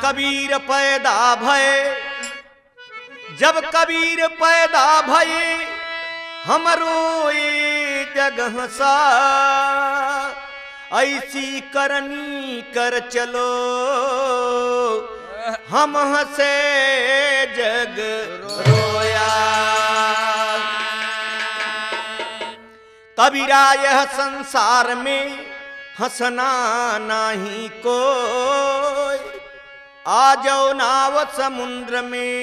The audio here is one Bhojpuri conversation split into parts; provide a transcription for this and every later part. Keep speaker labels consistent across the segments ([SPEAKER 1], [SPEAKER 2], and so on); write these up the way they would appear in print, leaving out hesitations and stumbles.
[SPEAKER 1] कबीर पैदा भये, जब कबीर पैदा भये हमरो ये जगह सा, ऐसी करनी कर चलो हम हंसे जग रोया। कबीरा यह संसार में हंसना नहीं कोई, आ जाओ नाव समुद्र में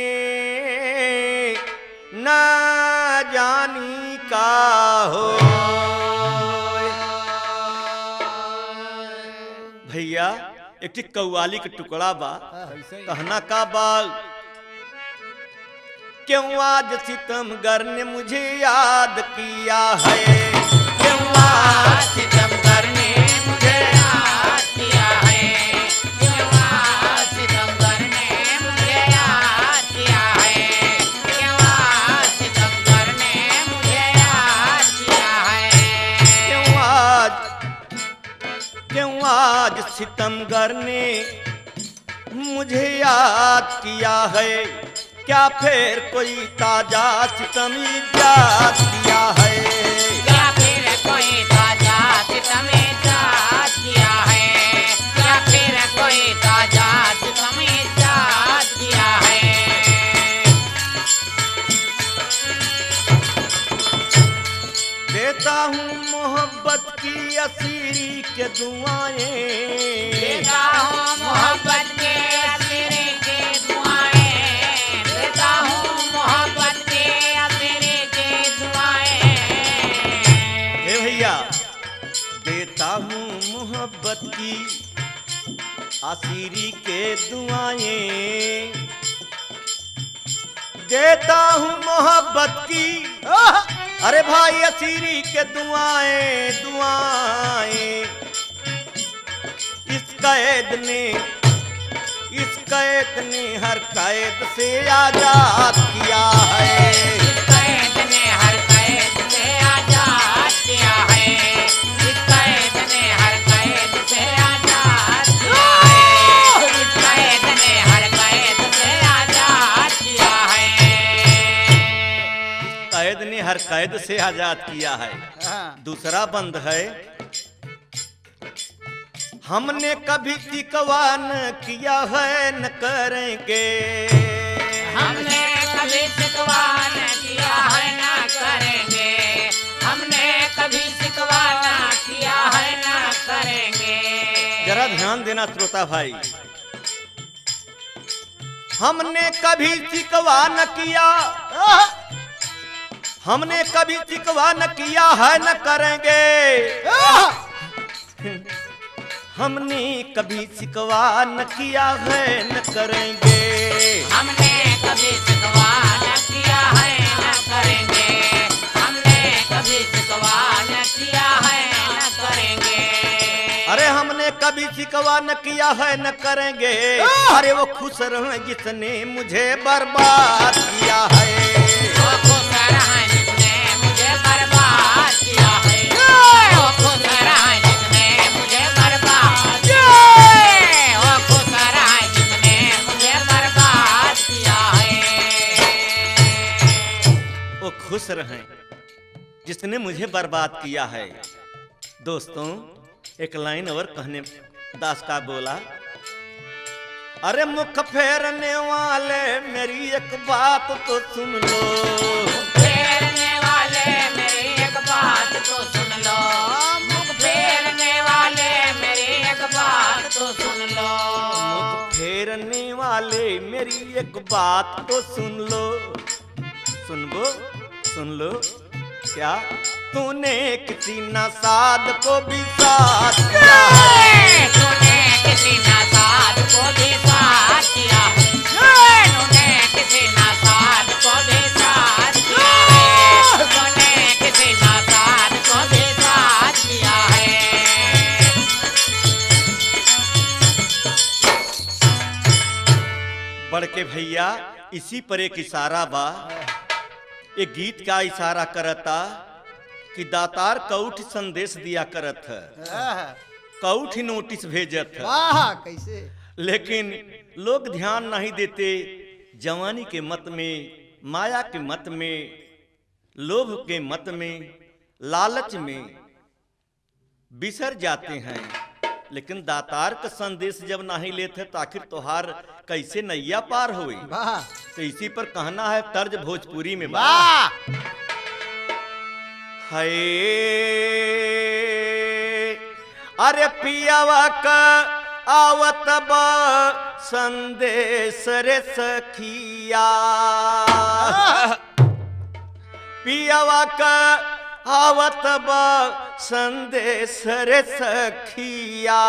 [SPEAKER 1] न जानी का हो। भैया एक ठी कव्वाली के टुकड़ा बा, कहना का बाल क्यों आज सितमगर ने मुझे याद किया है, क्यों आज सितमगर ने मुझे याद किया है,
[SPEAKER 2] क्यों आज सितमगर ने मुझे याद किया है, क्यों आज सितमगर ने मुझे याद किया है,
[SPEAKER 1] क्यों आज सितमगर ने मुझे याद किया है, क्या फिर कोई ताजा सितम इजाद किया है,
[SPEAKER 2] क्या फिर कोई ताजा सितम इजाद किया है, क्या फिर कोई ताजा सितम इजाद किया है।
[SPEAKER 1] देता हूँ मोहब्बत की असीरी के दुआएं,
[SPEAKER 2] देता हूँ मोहब्बत के असीरी के दुआएं, देता हूँ मोहब्बत के असीरी के दुआएं।
[SPEAKER 1] हे भैया देता हूँ मोहब्बत की असीरी के दुआएं, देता हूँ मोहब्बत की अरे भाई असीरी के दुआएं दुआएं। इस कैद ने हर कैद से आजाद किया है,
[SPEAKER 2] इस कैद ने हर कैद से आजाद किया है, इस कैद ने हर कैद से आजाद किया है, इस कैद ने हर कैद से आजाद किया है।
[SPEAKER 1] कैद ने हर कैद से आजाद किया है। दूसरा बंद है, हमने कभी शिकवा न किया है न करेंगे,
[SPEAKER 2] हमने कभी शिकवा न किया है न करेंगे, हमने कभी शिकवा न किया है न करेंगे।
[SPEAKER 1] जरा ध्यान देना श्रोता भाई, हमने कभी शिकवा न किया, हमने कभी शिकवा न किया है न करेंगे, हमने कभी शिकवा न किया है न करेंगे,
[SPEAKER 2] हमने कभी शिकवा न किया है न करेंगे, हमने कभी शिकवा न किया है न करेंगे।
[SPEAKER 1] अरे हमने कभी शिकवा न किया है न करेंगे, अरे वो खुश रहे जिसने मुझे बर्बाद किया है,
[SPEAKER 2] वो खुश रहे जिसने मुझे बर्बाद किया है, वो खुश रहे जिसने मुझे बर्बाद किया है, वो खुश रहे जिसने मुझे बर्बाद किया है,
[SPEAKER 1] वो खुश रहे जिसने मुझे बर्बाद किया है। दोस्तों एक लाइन और कहने दास का बोला, अरे मुख फेरने वाले मेरी एक बात तो सुन लो,
[SPEAKER 2] फेरने वाले मेरी एक बात तो सुन लो, मुख फेरने वाले मेरी एक बात तो सुन लो,
[SPEAKER 1] मुख फेरने वाले मेरी एक बात तो सुन लो, सुन लो क्या तूने किसी नासाद को भी साथ किया है,
[SPEAKER 2] तूने किसी नासाद को भी साथ किया है, तूने किसी नासाद को भी साथ किया है, तूने किसी नासाद को भी साथ किया है।
[SPEAKER 1] बढ़ के भैया इसी पर एक इशारा बा, एक गीत का इशारा करता कि दातार कौठ संदेश दिया करत है, कौठ नोटिस भेजत है।
[SPEAKER 3] वाह कैसे
[SPEAKER 1] लेकिन लोग ध्यान नहीं देते। जवानी के मत में, माया के मत में, लोभ के मत में, लालच में बिसर जाते हैं। लेकिन दातार का संदेश जब नहीं लेते तो आखिर तोहार कैसे नैया पार हुई।
[SPEAKER 3] वाह
[SPEAKER 1] तो इसी पर कहना है तर्ज भोजपुरी में।
[SPEAKER 3] वाह
[SPEAKER 1] हाय अरे पियावा का आवत बा संदेश रे सखिया, पियावा का आवत बा संदेश रे सखिया,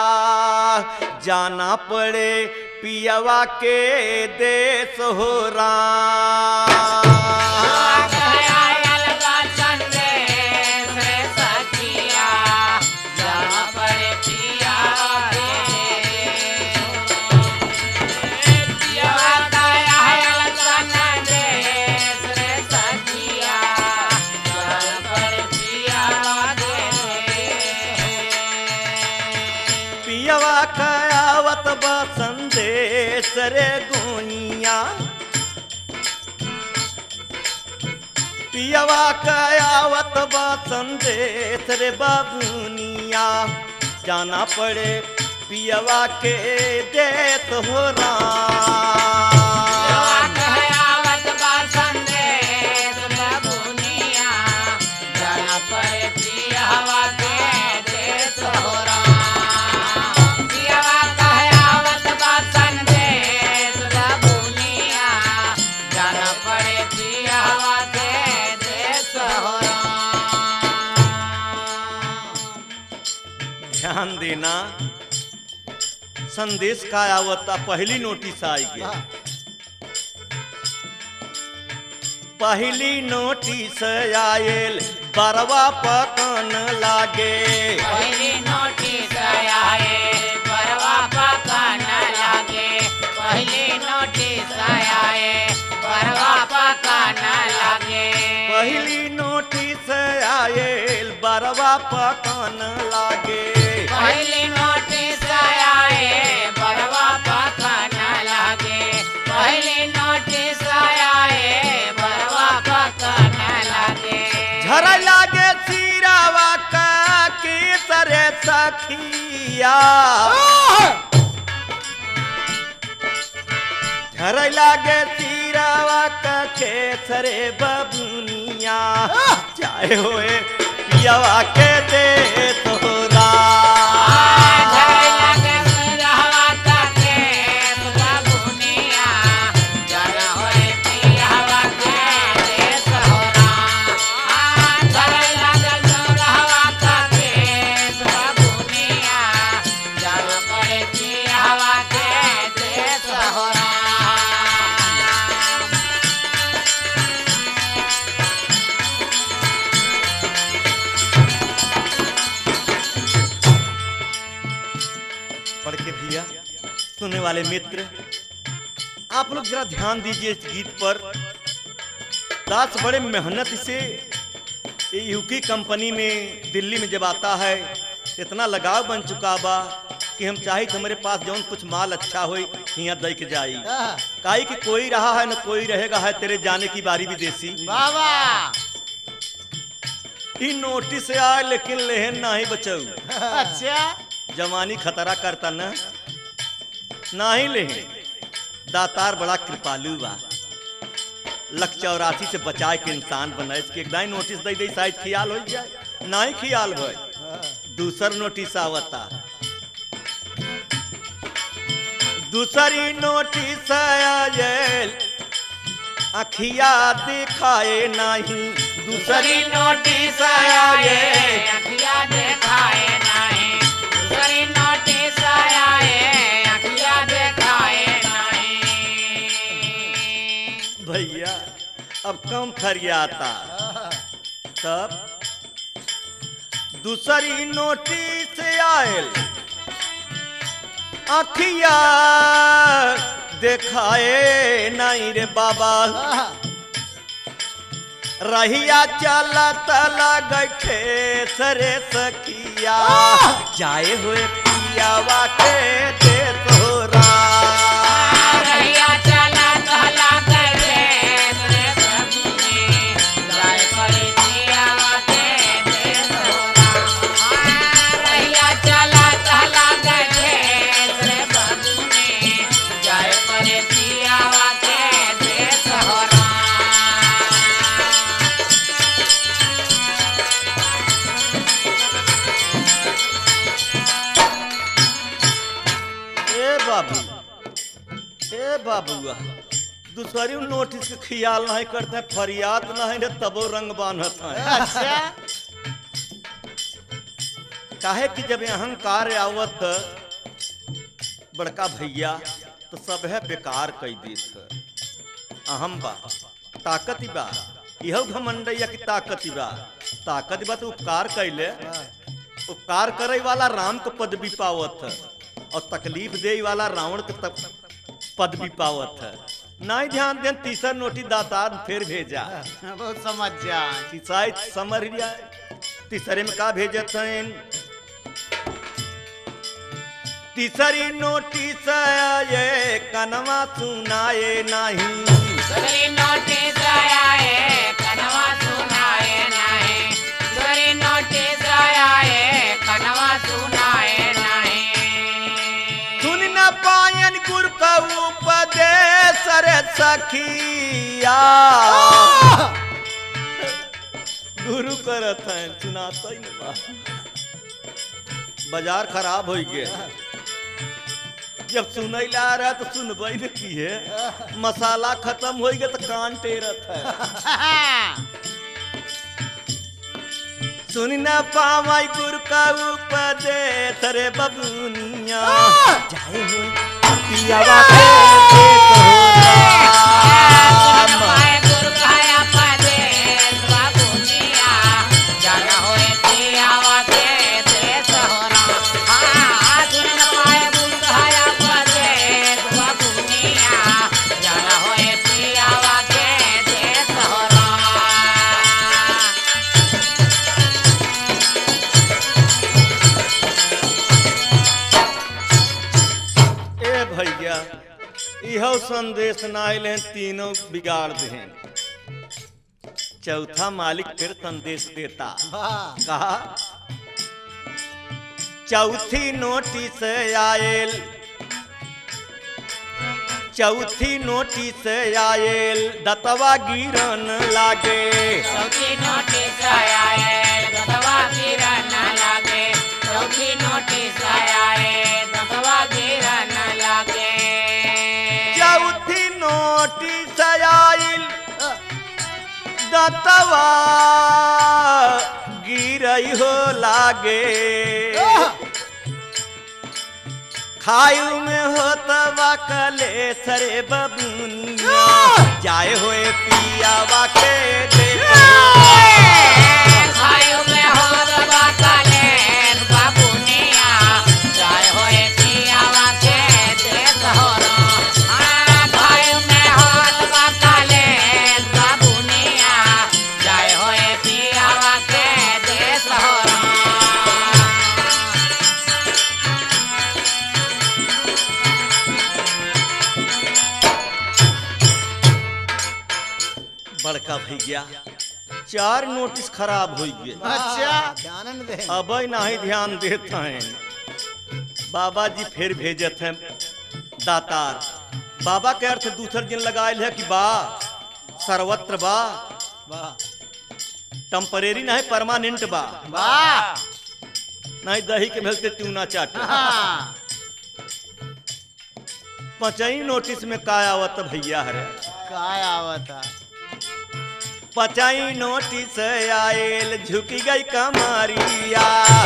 [SPEAKER 1] जाना पड़े पियावा के देश हो राम। पियवा कयावत बा संदेश रे गोइया, पियवा कयावत बा संदेश रे बाबुनिया, जाना पड़े पियवा के देत हो राम। ध्यान देना, संदेश का आवता पहली नोटिस आई गया। पहली नोटिस आयल बरवा पकन लागे,
[SPEAKER 2] पहली नोटिस आए बरवा पकन लागे, पहली नोटिस आए बरवा पकन लागे,
[SPEAKER 1] पहली नोटिस आयल बरवा पकन लागे,
[SPEAKER 2] पहली नोटिस आए बरवा पकन लागे, पहली नोटिस आए बरवा पकन लागे।
[SPEAKER 1] झर लागे सिरावा का केसरे सखिया, झर लागे सिरावा का केसरे बबुनिया, चाहे होए पियावा के दे तोरा। पढ़ के भैया सुनने वाले मित्र, आप लोग जरा ध्यान दीजिए इस गीत पर। दास बड़े मेहनत से यूकी कंपनी में दिल्ली में जब आता है, इतना लगाव बन चुका बा कि हम चाहे तो हमारे पास जौन कुछ माल अच्छा हो यहाँ दे के जाई। काई कि कोई रहा है न कोई रहेगा, है तेरे जाने की बारी विदेशी।
[SPEAKER 3] बाबा
[SPEAKER 1] ई नोटिस आए लेकिन लेहन ना ही बचाऊ,
[SPEAKER 3] अच्छा
[SPEAKER 1] जवानी खतरा करता न नहीं लेहन। दातार बड़ा कृपालु बा, 184 से बचाए के इंसान बनाए के एकदम नोटिस दे दे शायद ख्याल हो जाए, ना ही ख्याल भाई। दूसर नोटिस आवता, दूसरी नोटिस आयल अखिया दिखाए नहीं, दूसरी नोटिस आए
[SPEAKER 2] अखिया दिखाए नहीं, दूसरी नोटिस आए अखिया दिखाए नहीं।
[SPEAKER 1] भैया अब कम फरियाता। तब दूसरी नोटिस आयल अखिया दिखाए नहीं रे बाबा, रहिया चलत लगठे सरे सखिया, जाए हुए पियावा के दे तोरा। ए बाबू, ए बाबुआ, दूसरी नोटिस के ख्याल नहीं करते, फरियाद नहीं रे तबो रंग बांधत है।
[SPEAKER 3] अच्छा
[SPEAKER 1] काहे कि जब अहंकार आवत बड़का भैया तो सब है बेकार कई देत। अहम बा, ताकत बा, इहो घमंडैया की ताकत बा। ताकत बा तो उपकार कैले, उपकार करे वाला राम के पदवी पावत है और तकलीफ दे वाला रावण के पदवी पावत है। नहीं ध्यान दें, तीसरा नोटिस दातार फिर भेजा।
[SPEAKER 3] बहुत समझ जा।
[SPEAKER 1] शायद समझ जाए। तीसरे में का भेजत हैं? तीसरी नोटिस आए कनवा सुनाए नहीं।
[SPEAKER 2] तीसरी नोटिस आए कनवा सुनाए नहीं। तीसरी नोटिस आए कनवा सुनाए नहीं।
[SPEAKER 1] सुन न पायन गुरु का उपदेश रे सखिया। गुरु करत है सुनाता ही नहीं। बाजार खराब हो गया। जब सुनई ला रहा तो सुनबई न की है। मसाला खत्म हो गया तो कान टेरत है। सुन न पावई गुरु का उपदेश रे बबुनिया। जाए हो पियावा के देत हो राम।
[SPEAKER 2] पाए गुरु का उपदेश बाबुनिया। जाना होए पियावा के देश हो राम। हाँ सुन न पाए गुरु का उपदेश बाबुनिया। जाना होए पियावा के देश हो राम।
[SPEAKER 1] ए भैया, इहो संदेश ना आइले, तीनों बिगाड़ दे। चौथा मालिक फिर संदेश देता। कहा चौथी नोटिस आयल, चौथी नोटिस आयल दतवा गिरन लागे।
[SPEAKER 2] चौथी नोटिस आए दतवा गिरन लागे। चौथी नोटिस आए दतवा गिरन लागे।
[SPEAKER 1] चौथी नोटिस आयल दतवा गिरई हो लागे। खायु में होतवा कले सरे बबुनिया। जाए होए पियावा के देता।
[SPEAKER 2] खायो में हो दबा काले बाबुनिया। जाए होए पियावा के देश हो राम। हाँ खायो में हो दबा काले बाबुनिया। जाए होए पियावा के देश हो राम।
[SPEAKER 1] बड़का भैया, चार नोटिस खराब हो गए।
[SPEAKER 3] अच्छा ध्यान दे।
[SPEAKER 1] अब नहीं ध्यान देता है। बाबा जी फिर भेजत हैं दातार। बाबा के अर्थ दूसर दिन लगायल है कि बा सर्वत्र बा,
[SPEAKER 3] वाह
[SPEAKER 1] टेम्परेरी नहीं परमानेंट बा।
[SPEAKER 3] वाह।
[SPEAKER 1] नहीं दही के भेलते ट्यूना चाट।
[SPEAKER 3] हाँ।
[SPEAKER 1] पचई नोटिस में का आवत भैया हरे।
[SPEAKER 3] काय आवता।
[SPEAKER 1] पचई नोटिस आयल झुकी गई कमरिया।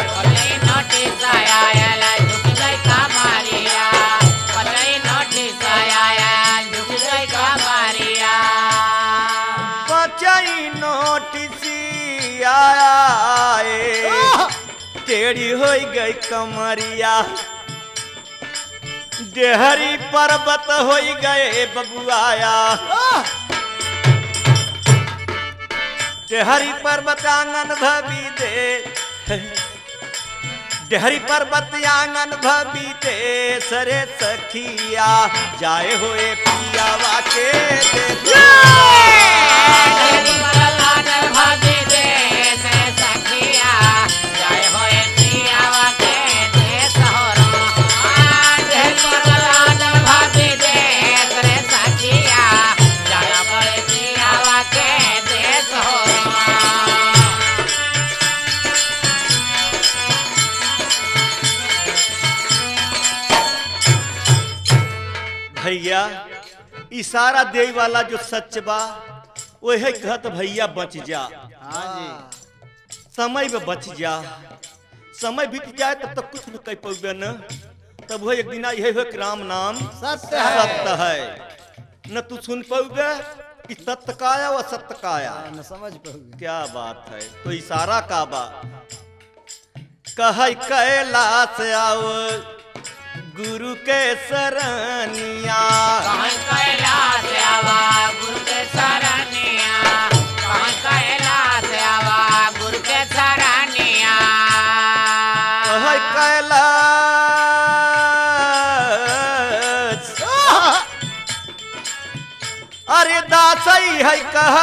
[SPEAKER 2] पचई नोटिस आया झुक गई कमरिया। पचई नोटिस आया झुक गई कमरिया।
[SPEAKER 1] पचई नोटिस आए टेढ़ी हो गई कमरिया। डेहरी पर्वत हो गए बबुआया। डेहरी पर्वत आंगन भवी दे। डेहरी पर्वत आंगन भवी दे सरे सखिया। जाए होए पियावा के दे।
[SPEAKER 2] भाभी देश सखिया। जाए होए पियावा के देश हो राम। भाभी देश रे सखिया। जाया पड़े पियावा के देश हो राम।
[SPEAKER 1] भैया इशारा दे वाला जो सच बा वही कहत भैया बच जा।
[SPEAKER 3] हाँ जी।
[SPEAKER 1] समय में बच जा, समय बीत जाए तब तक कुछ भी कह पाओगे न। तब वो एक दिन यही हो कि राम नाम
[SPEAKER 3] सत्य है।
[SPEAKER 1] सत्य है। न तू सुन पाओगे कि सत्य का आया व सत्य का आया।
[SPEAKER 3] न समझ पाओगे।
[SPEAKER 1] क्या बात है। तो इशारा का बा कह कैलाश आओ गुरु के सरनिया।
[SPEAKER 2] कहीं कैलाश आवा गुरु के सरनिया, कहीं कैलाश आवा गुरु के सरनिया।
[SPEAKER 1] कह कैलाश अरे दासई है कह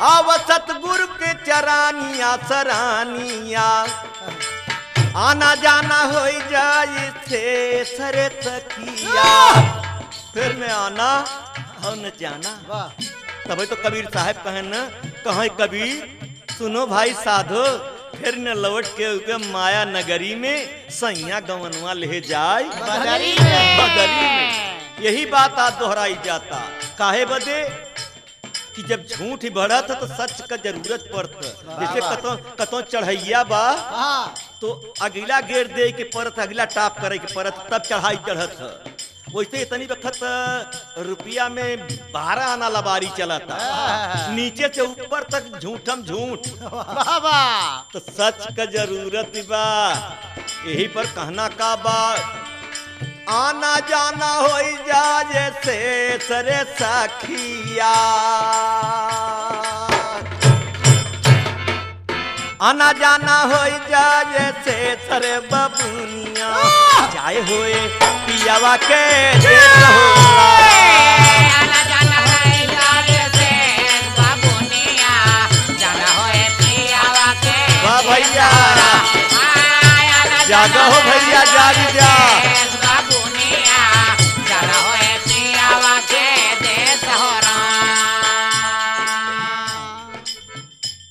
[SPEAKER 1] आव सतगुरु के चरानिया सरानिया। आना जाना हो जाए से सरे सखिया। फिर मैं आना और न जाना।
[SPEAKER 3] वाह।
[SPEAKER 1] तभी तो कबीर साहब कहे न कहीं कबीर सुनो भाई साधो फिर न लौट के उके माया नगरी में सैया गवनवा ले जाए
[SPEAKER 3] बदरी में।
[SPEAKER 1] बदरी में। यही बात आज दोहराई जाता काहे बदे कि जब झूठ ही बढ़त तो सच का जरूरत पड़त। जैसे कतो चढ़ैया बा
[SPEAKER 3] हाँ।
[SPEAKER 1] तो अगला गेर दे के परत अगला टाप करे के परत तब चढ़ाई चढ़त। वैसे इतनी वक्त रुपया में 12 आना लबारी चलाता। नीचे से ऊपर तक झूठम झूठ।
[SPEAKER 3] बाबा।
[SPEAKER 1] तो सच का जरूरत बा। यही पर कहना का बा आना जाना हो जाए से सरे सखिया। आना जाना हो जाए से सरे बबुनिया। जाए होए पियावा के देश होला।
[SPEAKER 2] आना जाना होए जाए से बाबुनिया, जाना होए पियावा के
[SPEAKER 1] वाह भैया।
[SPEAKER 2] आना
[SPEAKER 1] जागो हो भैया जाग जा।
[SPEAKER 2] बाबुनिया, जाना होए पियावा के देश हो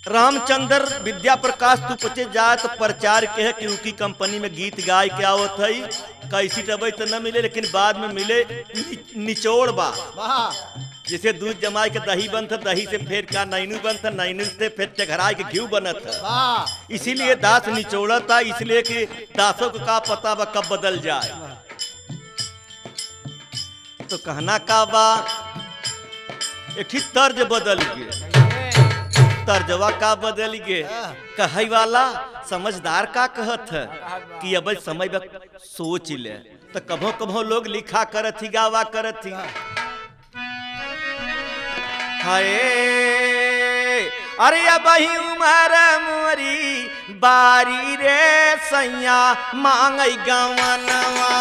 [SPEAKER 1] रामचंद्र विद्या प्रकाश तू पचे जाए तो प्रचार के है कि उनकी कंपनी में गीत गाय के आवत है। कैसी टबई तो न मिले लेकिन बाद में मिले निचोड़ बा।
[SPEAKER 3] वाह।
[SPEAKER 1] जैसे दूध जमाए के दही बनता, दही से फिर का नैनू बनता, नैनू से फिर चघराए के घी बनत है।
[SPEAKER 3] वाह।
[SPEAKER 1] इसीलिए दास निचोड़ता इसलिए कि दासों को का पता बा कब बदल जाए। तो कहना का बा एक ही तर्ज बदल गए। तर्जवा का बदल गए। कहे वाला समझदार का कहत है कि अब समय सोच ले। तो कभो कभो लोग लिखा करत ही गावा करत ही। हाय अरे अब ही उमर मोरी बारी रे सैया मांगई गवनवा।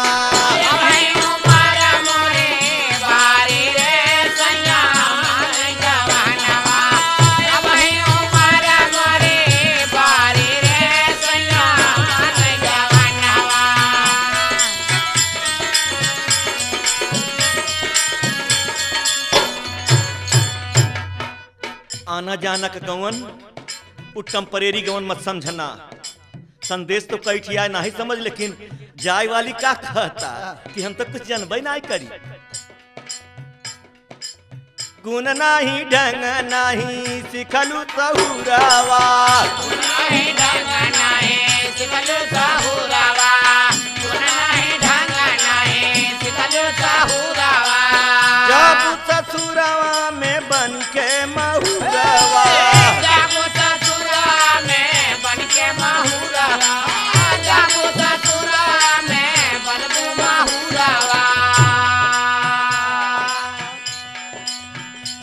[SPEAKER 1] आना जाना का गवन वो टेम्परेरी गवन मत समझना। संदेश तो कई ठिया नहीं समझ लेकिन जाय वाली का कहता कि हम तो कुछ जानबे नहीं करी। गुण नहीं ढंग नहीं सिखलू सहुरावा। जब ससुरावा में बन के महुरावा।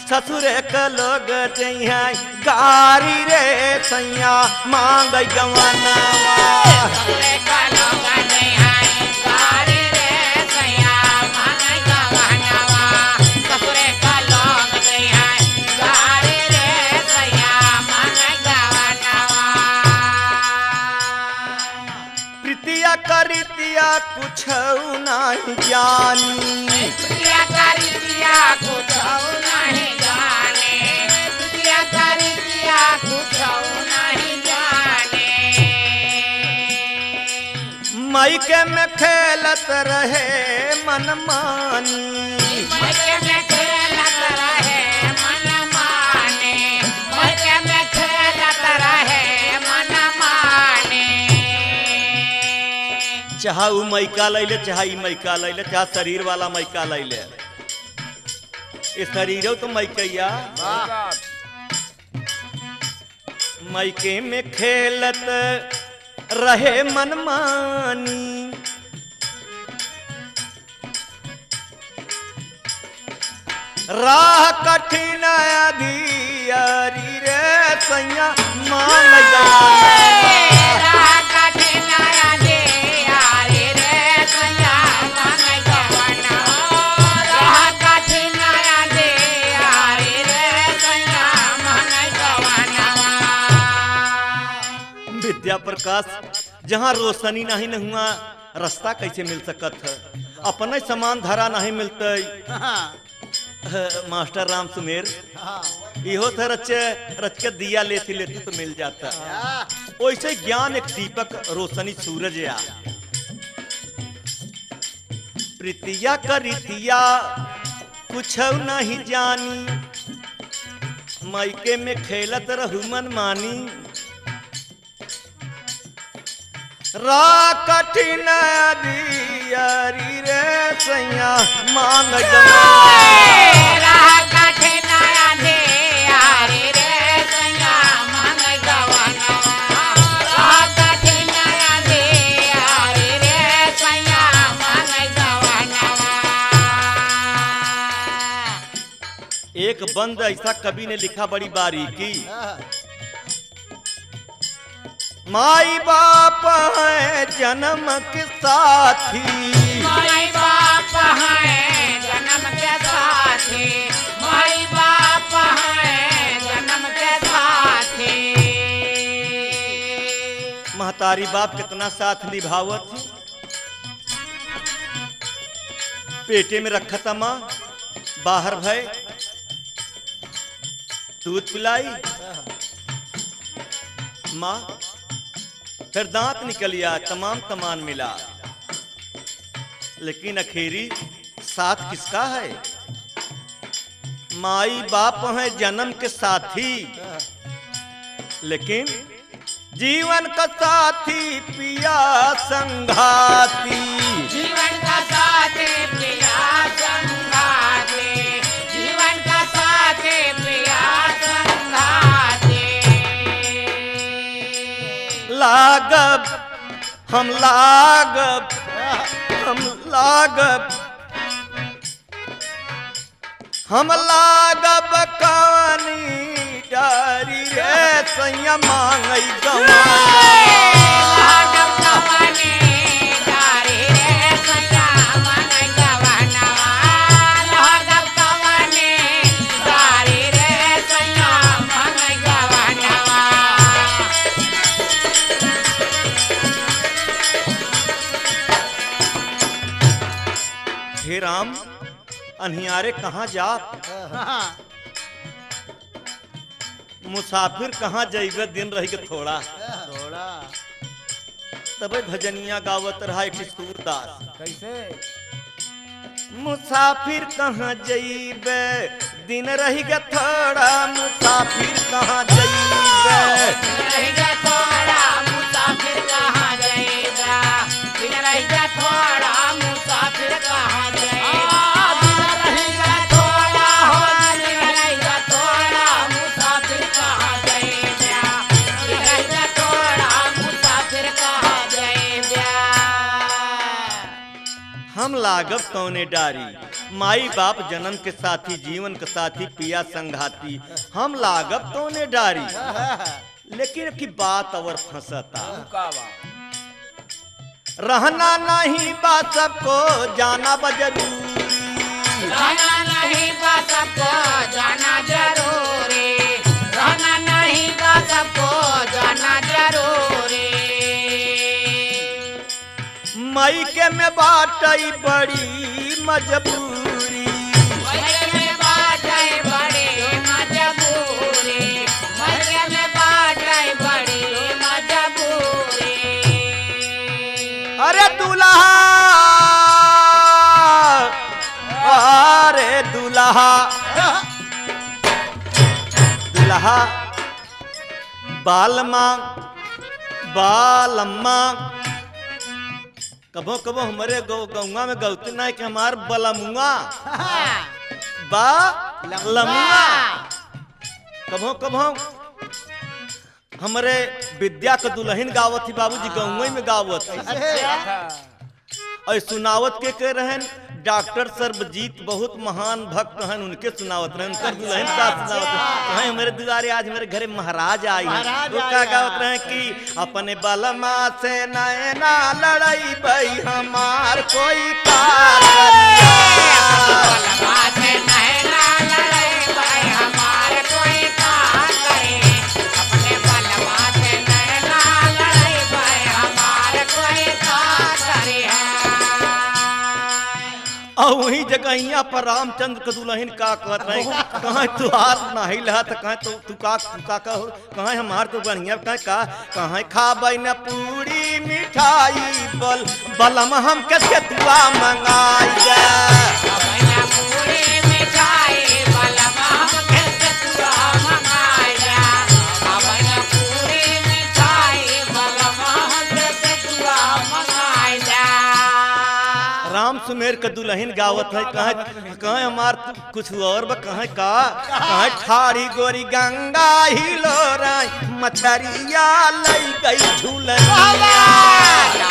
[SPEAKER 1] ससुरे के लोग जइहा गारी रे सैया मांग गवनवा। प्रीतिया करितिया कुछ नहीं जानी। मायके में खेलत रहे मनमानी
[SPEAKER 2] मायके में खेलत रहे मन माने, मायके में खेलत रहे मन माने।
[SPEAKER 1] चाहे उ मैका लैले चाहे ई मैका लैले चाहे शरीर वाला मैका लैले, ये शरीर तो मैकैया। मैके में खेलत रहे मनमानी राह कठिन अधियारी रे सैया मान
[SPEAKER 2] राह कठिन अधियारी रे सैया मान गवना, राह कठिन अधियारी रे सैया मान गवना।
[SPEAKER 1] विद्या प्रकाश जहाँ रोशनी नहीं न हुआ रास्ता कैसे मिल सकत है, अपने समान धरा नहीं मिलते। मास्टर राम सुमेर इहो था रच के दिया लेती लेती तो मिल जाता। वैसे ज्ञान एक दीपक रोशनी सूरज या प्रीतिया करितिया कुछ नहीं जानी, मायके में खेलत रहू मन मानी रा कठिन अधियारी रे सैया मांग
[SPEAKER 2] राह कठिन अधियारी रे सैया मान गवना, राह कठिन अधियारी रे सैया मान गवना।
[SPEAKER 1] एक बंद ऐसा कवि ने लिखा बड़ी बारीकी, माई बाप है जन्म के साथी,
[SPEAKER 2] माई बाप है जन्म के साथी, माई बाप है जन्म के साथी।
[SPEAKER 1] महतारी बाप कितना साथ निभावत थी, पेटे में रखा था माँ, बाहर भय दूध पिलाई माँ, फिर दांत निकलिया तमाम तमान मिला, लेकिन अखेरी साथ किसका है? माई बाप है जन्म के साथी, लेकिन जीवन का साथी पिया संघाती,
[SPEAKER 2] जीवन का साथी पिया संघाती, जीवन का साथी पिया संघाती।
[SPEAKER 1] लागब हम लागब हम लागब हम लागब कवनी डारी रे सैया मांगई गवा,
[SPEAKER 2] लागब कवनी डारी रे सैया मान गवना, लागब कवनी डारी रे सैया मान गवना।
[SPEAKER 1] हे राम अनहियारे कहाँ जाप, मुसाफिर कहाँ जाइबे दिन रही के थोड़ा, तबे भजनिया गावत रहा एक सूरदास,
[SPEAKER 3] कैसे
[SPEAKER 1] मुसाफिर कहाँ जाइबे दिन रही के थोड़ा, मुसाफिर कहाँ जाइबे
[SPEAKER 2] रहेगा थोड़ा मुसाफिर कहाँ जाएगा, दिन रहेगा थोड़ा मुसाफिर कहाँ जाएगा, दिन रहेगा थोड़ा हो, दिन रहेगा थोड़ा मुसाफिर कहाँ जाएगा, दिन रहेगा थोड़ा मुसाफिर कहाँ जाएगा।
[SPEAKER 1] हम लागब कौने डारी, माई बाप जन्म के साथी जीवन के साथी पिया संघाती, हम लागब कौने डारी, लेकिन की बात और फंसता, रहना नहीं बा सबको जाना बजरूरी,
[SPEAKER 2] रहना नहीं बा सबको जाना जरूरी, रहना नहीं बा सबको जाना जरूरी।
[SPEAKER 1] मायके में बाटई बड़ी मजबूरी,
[SPEAKER 2] मायके में बाटई बड़ी मजबूरी, मायके में बाटई बड़ी मजबूरी।
[SPEAKER 1] अरे दुल्हा बालमा बालम्मा कभो कभो हमारे गौवा में गौती नहीं कि हमार बलमुआ बा लमुआ कभो कभो हमारे विद्या के दुल्हन गावत थी बाबूजी गौवा में गावत थी और सुनावत के रहन डॉक्टर सर्वजीत बहुत महान भक्त हैं उनके सुनावत रहे उनका दुल्हन का सुनावत कहीं हमारे दुआरे आज मेरे घरे महाराज आई हैं वो क्या गावत रहे कि अपने बलमा से नैना लड़ाई भाई हमार कोई और वही जगह यहाँ पर रामचंद्र के दुल्हन का कहत रहे कहाँ तू हाथ नहीं लहा तो कहाँ तू का हो कहाँ हमार तो बढ़िया कहाँ खाबई न पूरी मिठाई बलम हम कैसे तुआ मंगाई राम सुमेर के दुल्हन गावत है कहाँ हमार कुछ और कहाँ कहाँ ठाड़ी गोरी गंगा हिलो राय मछरिया लई गई झूलनिया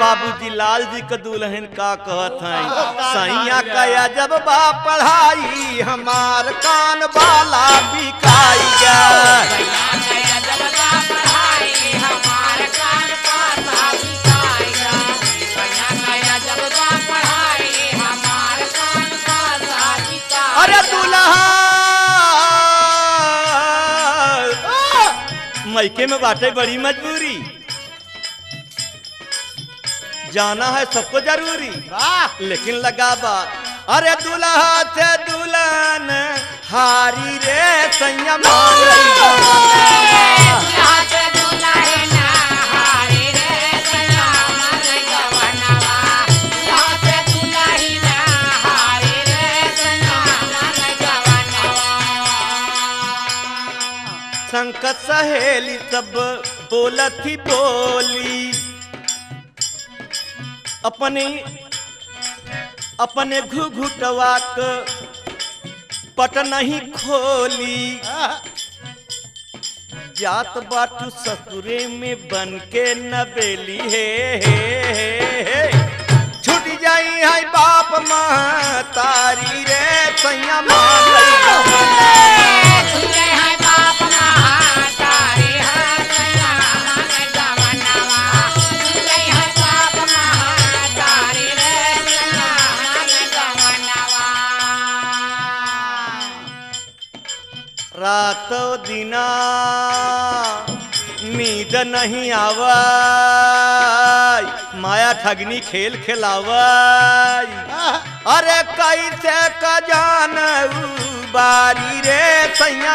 [SPEAKER 1] बाबूजी लाल जी के दुल्हन का कहत हैं सैया कया जब बा पढ़ाई हमार कान वाला बिकाई अरे दुल्हा मैके में बाटे बड़ी मजबूरी जाना है सबको जरूरी लेकिन लगा बा अरे दुल्हा से दुल्हन हारी रे संयम संकट सहेली सब बोलत ही बोली अपने घुघुटवा के पट नहीं खोली जात बाटू ससुरे में बन के नबेली हे छूट जाई है बाप माँ तारी रे सैया रातों दिना नींद नहीं आवाई माया ठगनी खेल खिलावाई अरे कैसे का जान बारी रे सैया